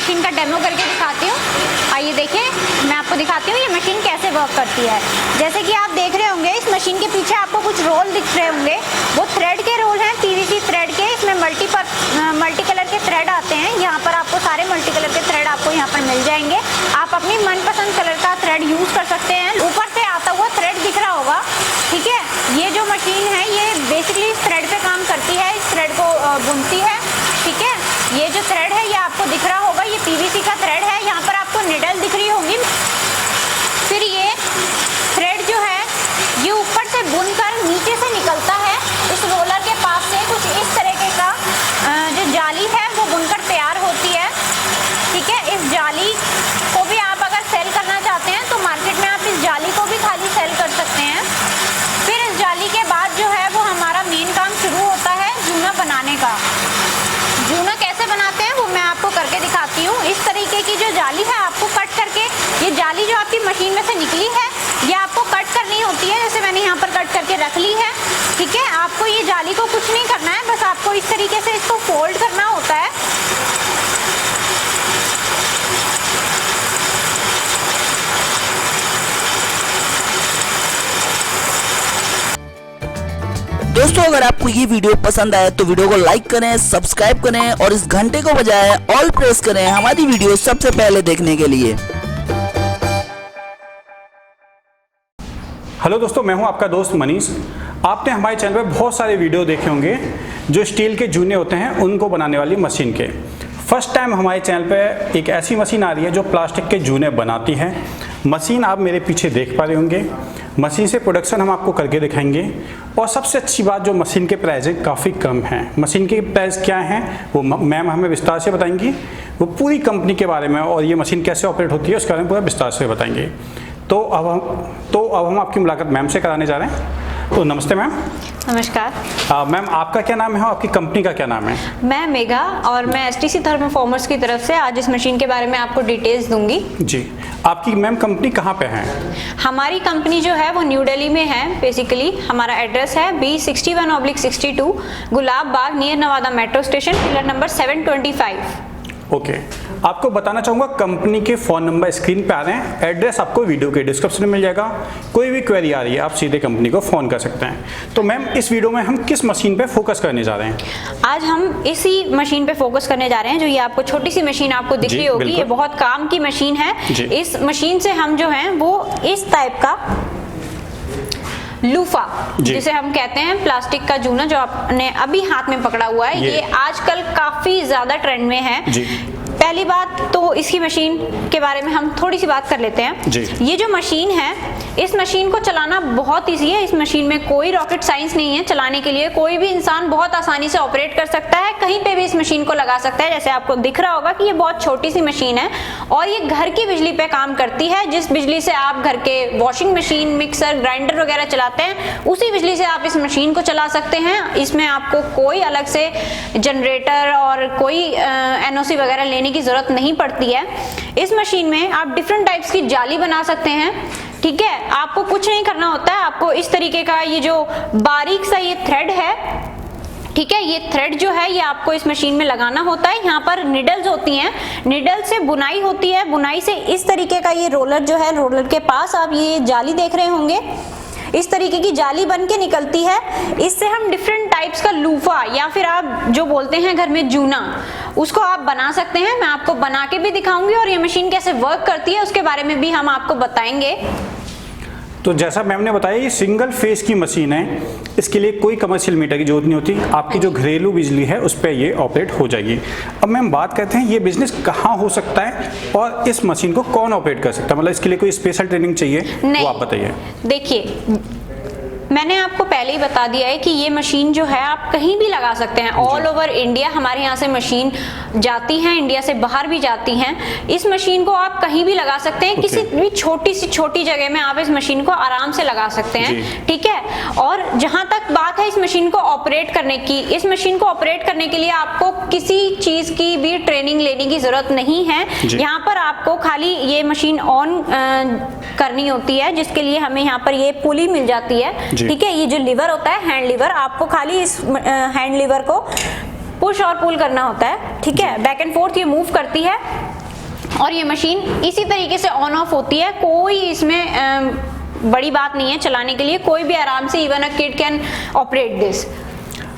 Machine का demo करके दिखाती हूँ। आइए देखिए, मैं आपको दिखाती हूँ ये मशीन कैसे वर्क करती है। जैसे कि आप देख रहे होंगे, इस मशीन के पीछे आपको कुछ रोल दिख रहे होंगे, वो थ्रेड के रोल हैं, पीवीसी थ्रेड के। इसमें मल्टी कलर के थ्रेड आते हैं। यहाँ पर आपको सारे मल्टी कलर के थ्रेड आपको यहाँ पर मिल जाएंगे। आप अपनी मनपसंद कलर का थ्रेड यूज कर सकते हैं। ऊपर से आता हुआ थ्रेड दिख रहा होगा, ठीक है। ये जो मशीन है ये बेसिकली इस थ्रेड पे काम करती है, इस थ्रेड को बुनती है, ठीक है। ये जो थ्रेड है ये आपको दिख रहा होगा, ये पीवीसी का थ्रेड है। यहाँ पर आपको निडल दिख रही होंगी। फिर ये थ्रेड जो है ये ऊपर से बुनकर नीचे से निकलता है इस रोलर के पास से। कुछ इस तरीके का जो जाली है वो बुनकर तैयार होती है, ठीक है। इस जाली को भी आप अगर सेल करना चाहते हैं तो मार्केट में आप इस जाली को भी खाली सेल कर सकते हैं। फिर इस जाली के बाद जो है वो हमारा मेन काम शुरू होता है जूना बनाने का। जूना कैसे बनाते हैं वो मैं आपको करके दिखाती हूँ। इस तरीके की जो जाली है आपको कट करके, ये जाली जो आपकी मशीन में से निकली है ये आपको कट करनी होती है। जैसे मैंने यहाँ पर कट करके रख ली है, ठीक है। आपको ये जाली को कुछ नहीं करना है, बस आपको इस तरीके से इसको फोल्ड करना होता है। दोस्तों, अगर आपको ये वीडियो पसंद आए तो वीडियो को लाइक करें, सब्सक्राइब करें और इस घंटे को बजाय ऑल प्रेस करें हमारी वीडियो सबसे पहले देखने के लिए। हेलो दोस्तों, मैं हूं आपका दोस्त मनीष। आपने हमारे चैनल पे बहुत सारे वीडियो देखे होंगे जो स्टील के जूने होते हैं उनको बनाने वाली मशीन के। फर्स्ट टाइम हमारे चैनल पे एक ऐसी मशीन आ रही है जो प्लास्टिक के जूने बनाती है। मशीन आप मेरे पीछे देख पा रहे होंगे। मशीन से प्रोडक्शन हम आपको करके दिखाएंगे। और सबसे अच्छी बात, जो मशीन के प्राइस है काफ़ी कम है। मशीन के प्राइस क्या हैं वो मैम हमें विस्तार से बताएंगी। वो पूरी कंपनी के बारे में और ये मशीन कैसे ऑपरेट होती है उसके बारे में पूरा विस्तार से बताएंगे। तो अब हम आपकी मुलाकात मैम से कराने जा रहे हैं। तो नमस्ते मैम। नमस्कार मैम, आपका क्या नाम है और आपकी कंपनी का क्या नाम है? मैं मेघा और मैं एसटीसी थर्मोफॉर्मर्स की तरफ से आज इस मशीन के बारे में आपको डिटेल्स दूंगी। जी, आपकी मैम कंपनी कहाँ पे है? हमारी कंपनी जो है वो न्यू दिल्ली में है। बेसिकली हमारा एड्रेस है B61/62 Gulab Bagh near Nawada metro station, pillar number 725। Okay, आपको बताना चाहूँगा कंपनी के फ़ोन नंबर स्क्रीन पे आ रहे हैं। एड्रेस आपको वीडियो के डिस्क्रिप्शन में मिल जाएगा। कोई भी क्वेरी आ रही है आप सीधे कंपनी को फ़ोन कर सकते हैं। तो मैम, इस वीडियो में हम किस मशीन पे फोकस करने जा रहे हैं? आज हम इसी मशीन पे फोकस करने जा रहे हैं। जो ये आपको छोटी सी मशीन आपको दिख रही होगी, ये बहुत काम की मशीन है। इस मशीन से हम जो है वो इस टाइप का लूफा, जिसे हम कहते हैं प्लास्टिक का जूना, जो आपने अभी हाथ में पकड़ा हुआ है, ये आजकल काफी ज्यादा ट्रेंड में है। पहली बात तो इसकी मशीन के बारे में हम थोड़ी सी बात कर लेते हैं। ये जो मशीन है, इस मशीन को चलाना बहुत ईजी है। इस मशीन में कोई रॉकेट साइंस नहीं है। चलाने के लिए कोई भी इंसान बहुत आसानी से ऑपरेट कर सकता है, कहीं पे भी इस मशीन को लगा सकता है। जैसे आपको दिख रहा होगा कि ये बहुत छोटी सी मशीन है और ये घर की बिजली पे काम करती है। जिस बिजली से आप घर के वॉशिंग मशीन, मिक्सर, ग्राइंडर वगैरह चलाते हैं, उसी बिजली से आप इस मशीन को चला सकते हैं। इसमें आपको कोई अलग से जनरेटर और कोई एनओसी वगैरह लेने की जरूरत नहीं पड़ती है। इस मशीन में आप डिफरेंट टाइप्स की जाली बना सकते हैं, ठीक है। आपको कुछ नहीं करना होता है। आपको इस तरीके का ये जो बारीक सा ये थ्रेड है, ठीक है, ये थ्रेड जो है ये आपको इस मशीन में लगाना होता है। यहाँ पर निडल्स होती हैं, निडल से बुनाई होती है। बुनाई से इस तरीके का ये रोलर जो है, रोलर के पास आप ये जाली देख रहे होंगे, इस तरीके की जाली बन के निकलती है। इससे हम डिफरेंट टाइप्स का लूफा या फिर आप जो बोलते हैं घर में जूना, उसको आप बना सकते हैं। मैं आपको बना के भी दिखाऊंगी और ये मशीन कैसे वर्क करती है उसके बारे में भी हम आपको बताएंगे। तो जैसा मैम ने बताया, ये सिंगल फेस की मशीन है। इसके लिए कोई कमर्शियल मीटर की जरूरत नहीं होती। आपकी जो घरेलू बिजली है उस पर ये ऑपरेट हो जाएगी। अब मैम बात करते हैं ये बिजनेस कहाँ हो सकता है और इस मशीन को कौन ऑपरेट कर सकता है, मतलब इसके लिए कोई स्पेशल ट्रेनिंग चाहिए? वो आप बताइए। देखिए, मैंने आपको पहले ही बता दिया है कि ये मशीन जो है आप कहीं भी लगा सकते हैं। ऑल ओवर इंडिया हमारे यहाँ से मशीन जाती हैं, इंडिया से बाहर भी जाती हैं। इस मशीन को आप कहीं भी लगा सकते हैं। किसी भी छोटी सी छोटी जगह में आप इस मशीन को आराम से लगा सकते हैं, ठीक है। और जहां तक बात है इस मशीन को ऑपरेट करने की, इस मशीन को ऑपरेट करने के लिए आपको किसी चीज की भी ट्रेनिंग लेने की जरूरत नहीं है। यहाँ पर आपको खाली ये मशीन ऑन करनी होती है, जिसके लिए हमें यहाँ पर ये पुली मिल जाती है, ठीक है। ये जो लीवर होता है, हैंड लीवर, आपको खाली इस हैंड लीवर को पुश और पुल करना होता है, ठीक है। बैक एंड फोर्थ ये मूव करती है। और ये मशीन इसी तरीके से ऑन ऑफ होती है, कोई इसमें बड़ी बात नहीं है चलाने के लिए, कोई भी आराम से, even a kid can operate this.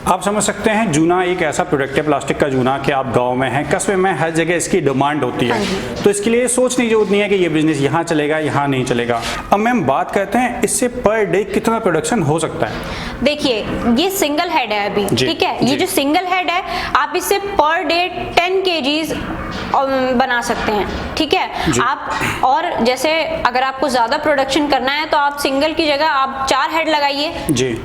आप समझ सकते हैं जूना एक ऐसा प्रोडक्ट है, प्लास्टिक का जूना, कि आप गांव में हैं, कस्बे में, हर जगह इसकी डिमांड होती है। तो इसके लिए सोचने की जरूरत नहीं है कि ये बिजनेस यहाँ चलेगा यहाँ नहीं चलेगा। अब मैम बात करते हैं इससे पर डे कितना प्रोडक्शन हो सकता है। देखिए ये सिंगल हेड है अभी, ठीक है, ये जो सिंगल हेड है आप इससे पर डे 10 kgs बना सकते हैं, ठीक है आप। और जैसे अगर आपको ज्यादा प्रोडक्शन करना है तो आप सिंगल की जगह आप 4 हेड लगाइए,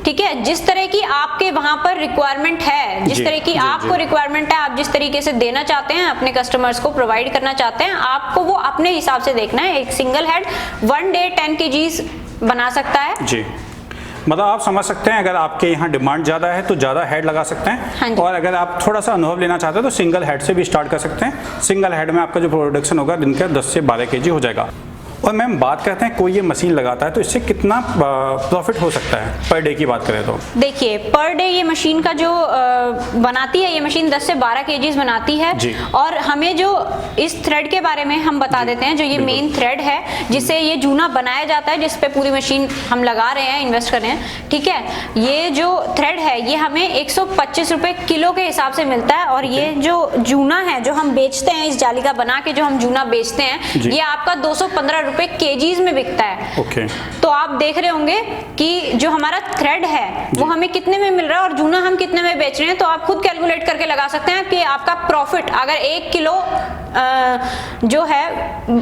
ठीक है। जिस तरह की आपके वहां पर रिक्वायरमेंट है, जिस तरह की आपको रिक्वायरमेंट है, आप जिस तरीके से देना चाहते हैं अपने कस्टमर्स को, प्रोवाइड करना चाहते हैं, आपको वो अपने हिसाब से देखना है। एक सिंगल हेड 1 डे 10 kgs बना सकता है जी। मतलब आप समझ सकते हैं अगर आपके यहाँ डिमांड ज़्यादा है तो ज़्यादा हेड लगा सकते हैं, और अगर आप थोड़ा सा अनुभव लेना चाहते हैं तो सिंगल हेड से भी स्टार्ट कर सकते हैं। सिंगल हेड में आपका जो प्रोडक्शन होगा दिन का 10 से 12 kg हो जाएगा। और मैम बात करते हैं कोई ये मशीन लगाता है तो इससे कितना प्रॉफिट हो सकता है पर डे की बात करें तो? देखिए पर डे ये मशीन का जो बनाती है, ये मशीन 10 से 12 kgs बनाती है। और हमें जो इस थ्रेड के बारे में हम बता देते हैं, जो ये मेन थ्रेड है जिससे ये जूना बनाया जाता है, जिस पे पूरी मशीन हम लगा रहे हैं, इन्वेस्ट कर रहे हैं, ठीक है। ये जो थ्रेड है ये हमें 125 रुपए किलो के हिसाब से मिलता है। और ये जो जूना है जो हम बेचते हैं, इस जाली का बना के जो हम जूना बेचते हैं, ये आपका 215 रुपए kgs में बिकता है। तो आप देख रहे होंगे कि जो हमारा थ्रेड है वो हमें कितने में मिल रहा है और जूना हम कितने में बेच रहे हैं। तो आप खुद कैलकुलेट करके लगा सकते हैं कि आपका प्रॉफिट, अगर 1 किलो जो है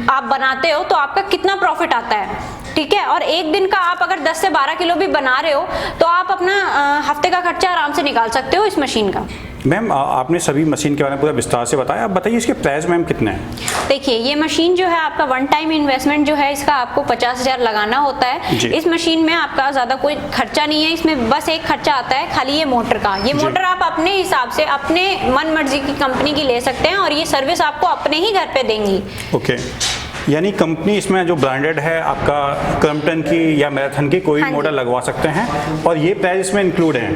आप बनाते हो तो आपका कितना प्रॉफिट आता है, ठीक है। और एक दिन का आप अगर 10 से 12 किलो भी बना रहे हो तो आप अपना हफ्ते का खर्चा आराम से निकाल सकते हो इस मशीन का। मैम आपने सभी मशीन के बारे में पूरा विस्तार से बताया, आप बताइए इसके प्राइस मैम कितने हैं? देखिए ये मशीन जो है आपका वन टाइम इन्वेस्टमेंट जो है इसका आपको 50,000 लगाना होता है। इस मशीन में आपका ज्यादा कोई खर्चा नहीं है, इसमें बस एक खर्चा आता है खाली ये मोटर का। ये मोटर आप अपने हिसाब से अपने मन मर्जी की कंपनी की ले सकते हैं और ये सर्विस आपको अपने ही घर पे देंगी। ओके, यानी कंपनी इसमें जो ब्रांडेड है आपका क्रम्पटन की या मैराथन की कोई मोटर लगवा सकते हैं, और ये प्राइस इसमें इंक्लूड है।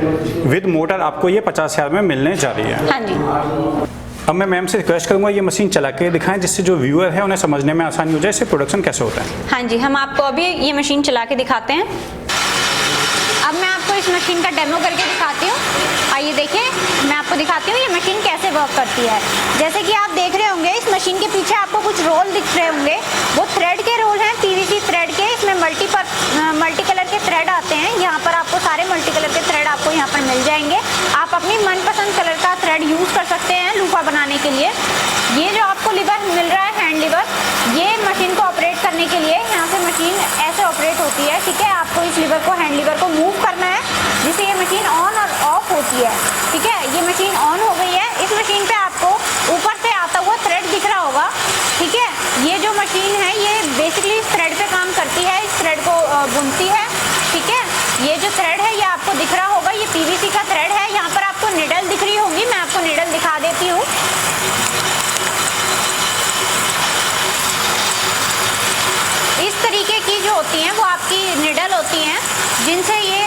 विद मोटर आपको ये 50,000 में मिलने जा रही है। हाँ जी। अब मैं मैम से रिक्वेस्ट करूंगा ये मशीन चला के दिखाएं जिससे जो व्यूअर है उन्हें समझने में आसानी हो जाए इससे प्रोडक्शन कैसे होता है। हाँ जी, हम आपको अभी ये मशीन चला के दिखाते हैं। अब मैं आपको इस मशीन का डेमो करके दिखाती हूँ। आइए देखिए, मैं आपको दिखाती हूँ ये मशीन कैसे वर्क करती है। जैसे कि आप देख रहे होंगे इस मशीन के पीछे आपको कुछ रोल दिख रहे होंगे, वो थ्रेड के रोल हैं, पीवीसी थ्रेड के। इसमें मल्टी कलर के थ्रेड आते हैं। यहाँ पर आपको सारे मल्टी कलर के थ्रेड आपको यहाँ पर मिल जाएंगे। आप अपनी मनपसंद कलर का थ्रेड यूज कर सकते हैं लूफा बनाने के लिए। ये जो आपको लिवर मिल रहा है, हैंड लिवर, ये मशीन को ऑपरेट करने के लिए यहाँ से मशीन ऐसे ऑपरेट होती है, ठीक है। आपको इस लिवर को, हैंड लिवर को मूव करना है जिससे ये मशीन ऑन और ऑफ होती है, ठीक है। ये मशीन ऑन हो गई है। इस मशीन पे आपको ऊपर से आता हुआ थ्रेड दिख रहा होगा, ठीक है। ये जो मशीन है ये बेसिकली इस थ्रेड पे काम करती है, इस थ्रेड को बुनती है, ठीक है। ये जो थ्रेड है ये आपको दिख रहा होगा, ये पीवीसी का थ्रेड है। यहाँ पर आपको निडल दिख रही होगी, मैं आपको निडल दिखा देती हूँ। इस तरीके की जो होती हैं वो आपकी निडल होती हैं जिनसे ये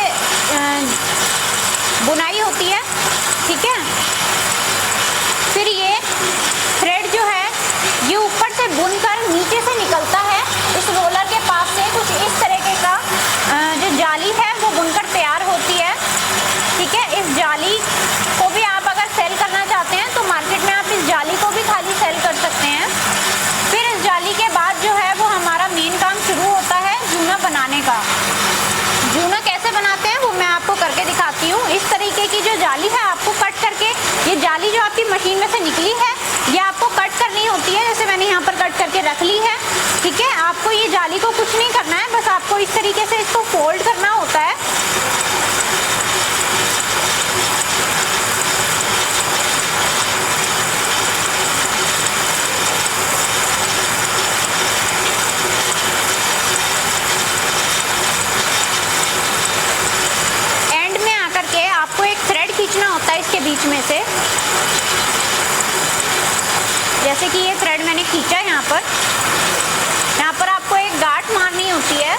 बुनाई होती है, ठीक है। फिर ये थ्रेड जो है ये ऊपर से बुनकर नीचे से निकलता है इस रोलर के पास से। कुछ इस तरीके का जो जाली है वो बुनकर तैयार होती है, ठीक है। इस जाली को भी आप अगर सेल करना चाहते हैं तो मार्केट में आप इस जाली को भी खाली सेल कर सकते हैं। फिर इस जाली के बाद जो है वो हमारा मेन काम शुरू होता है जूना बनाने का। जूना कैसे बनाते हैं वो मैं आपको करके दिखाती हूँ। इस तरीके की जो जाली है आपको कट करके, ये जाली जो आपकी मशीन में से निकली है ये आपको कट करनी होती है। जैसे मैंने यहाँ पर कट करके रख ली है, ठीक है। आपको ये जाली को कुछ नहीं करना है, बस आपको इस तरीके से इसको फोल्ड करना होता है। खींचना होता है इसके बीच में से। जैसे कि ये थ्रेड मैंने खींचा यहाँ पर आपको एक गांठ मारनी होती है।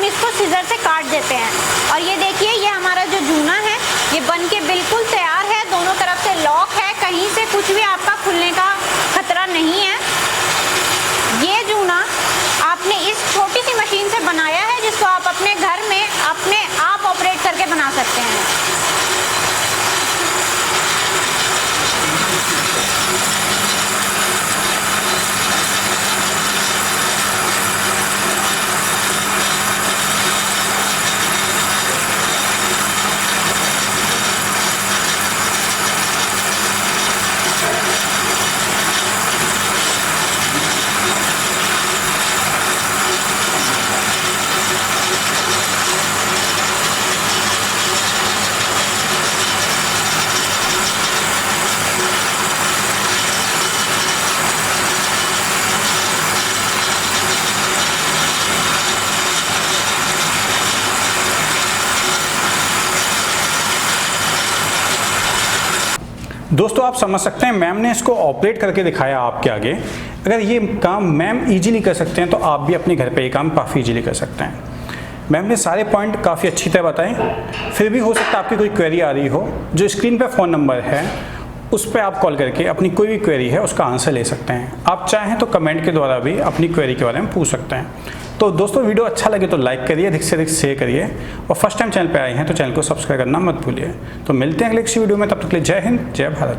इसको सीजर से काट देते हैं। और ये देखिए, ये हमारा जो जूना है ये बन के बिल्कुल तैयार है, दोनों तरफ से लॉक है, कहीं से कुछ भी आपका खुलने का खतरा नहीं है। ये जूना आपने इस छोटी सी मशीन से बनाया है, जिसको आप अपने घर में अपने आप ऑपरेट करके बना सकते हैं। दोस्तों आप समझ सकते हैं, मैम ने इसको ऑपरेट करके दिखाया आपके आगे। अगर ये काम मैम इजीली कर सकते हैं तो आप भी अपने घर पे ये काम काफ़ी इजीली कर सकते हैं। मैम ने सारे पॉइंट काफ़ी अच्छी तरह बताए। फिर भी हो सकता है आपकी कोई क्वेरी आ रही हो, जो स्क्रीन पे फ़ोन नंबर है उस पर आप कॉल करके अपनी कोई भी क्वेरी है उसका आंसर ले सकते हैं। आप चाहें तो कमेंट के द्वारा भी अपनी क्वेरी के बारे में पूछ सकते हैं। तो दोस्तों वीडियो अच्छा लगे तो लाइक करिए, अधिक से अधिक शेयर करिए, और फर्स्ट टाइम चैनल पे आए हैं तो चैनल को सब्सक्राइब करना मत भूलिए। तो मिलते हैं अगले किसी वीडियो में, तब तक के लिए जय हिंद, जय भारत।